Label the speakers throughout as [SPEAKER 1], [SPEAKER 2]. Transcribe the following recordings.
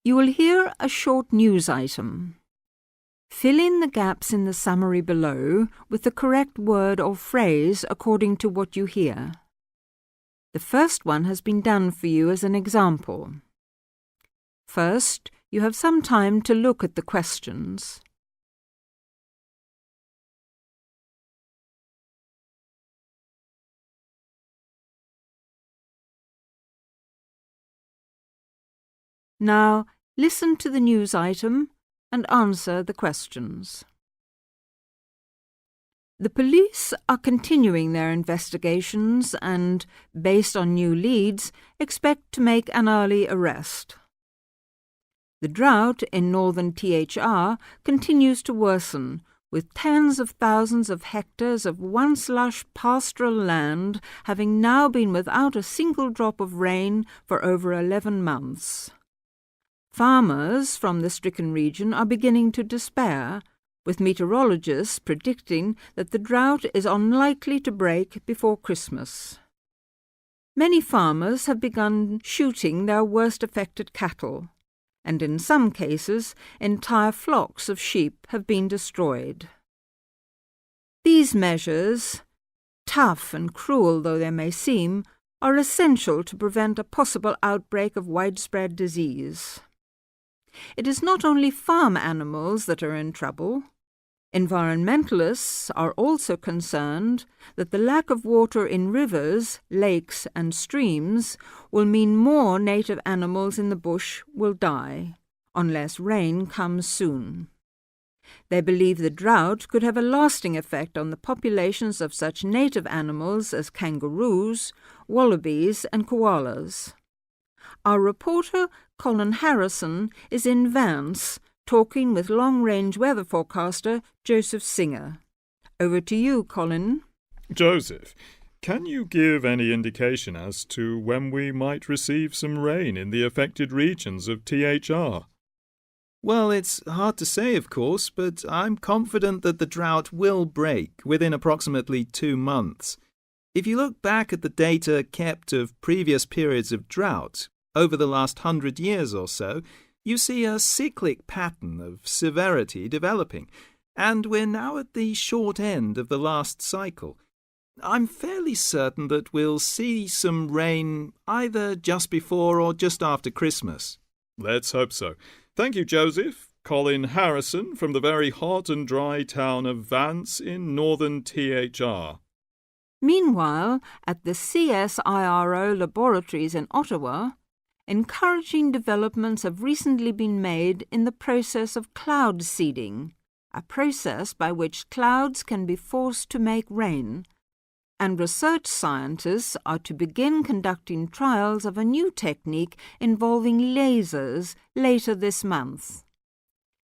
[SPEAKER 1] You will hear a short news item. Fill in the gaps in the summary below with the correct word or phrase according to what you hear. The first one has been done for you as an example. First, you have some time to look at the questions. Now, listen to the news item and answer the questions. The police are continuing their investigations and, based on new leads, expect to make an early arrest. The drought in northern THR continues to worsen, with tens of thousands of hectares of once lush pastoral land having now been without a single drop of rain for over 11 months. Farmers from the stricken region are beginning to despair, with meteorologists predicting that the drought is unlikely to break before Christmas. Many farmers have begun shooting their worst affected cattle, and in some cases entire flocks of sheep have been destroyed. These measures, tough and cruel though they may seem, are essential to prevent a possible outbreak of widespread disease. It is not only farm animals that are in trouble. Environmentalists are also concerned that the lack of water in rivers, lakes and streams will mean more native animals in the bush will die, unless rain comes soon. They believe the drought could have a lasting effect on the populations of such native animals as kangaroos, wallabies and koalas. Our reporter, Colin Harrison, is in Vance, talking with long-range weather forecaster Joseph Singer. Over to you, Colin.
[SPEAKER 2] Joseph, can you give any indication as to when we might receive some rain in the affected regions of THR?
[SPEAKER 3] Well, it's hard to say, of course, but I'm confident that the drought will break within approximately 2 months. If you look back at the data kept of previous periods of drought, over the last 100 years or so, you see a cyclic pattern of severity developing, and we're now at the short end of the last cycle. I'm fairly certain that we'll see some rain either just before or just after Christmas.
[SPEAKER 2] Let's hope so. Thank you, Joseph. Colin Harrison from the very hot and dry town of Vance in northern THR.
[SPEAKER 1] Meanwhile, at the CSIRO laboratories in Ottawa, encouraging developments have recently been made in the process of cloud seeding, a process by which clouds can be forced to make rain, and research scientists are to begin conducting trials of a new technique involving lasers later this month.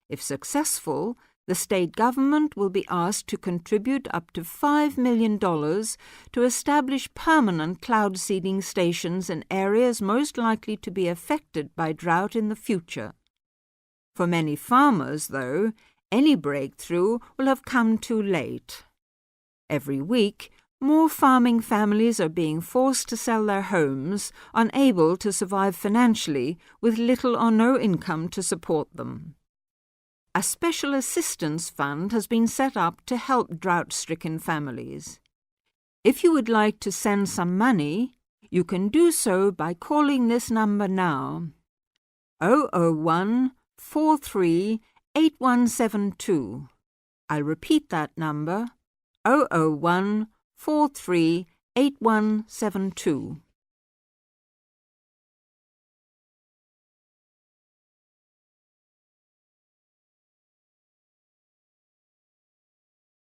[SPEAKER 1] If successful, the state government will be asked to contribute up to $5 million to establish permanent cloud seeding stations in areas most likely to be affected by drought in the future. For many farmers, though, any breakthrough will have come too late. Every week, more farming families are being forced to sell their homes, unable to survive financially, with little or no income to support them. A special assistance fund has been set up to help drought-stricken families. If you would like to send some money, you can do so by calling this number now, 001 43 8172. I'll repeat that number, 001 43 8172.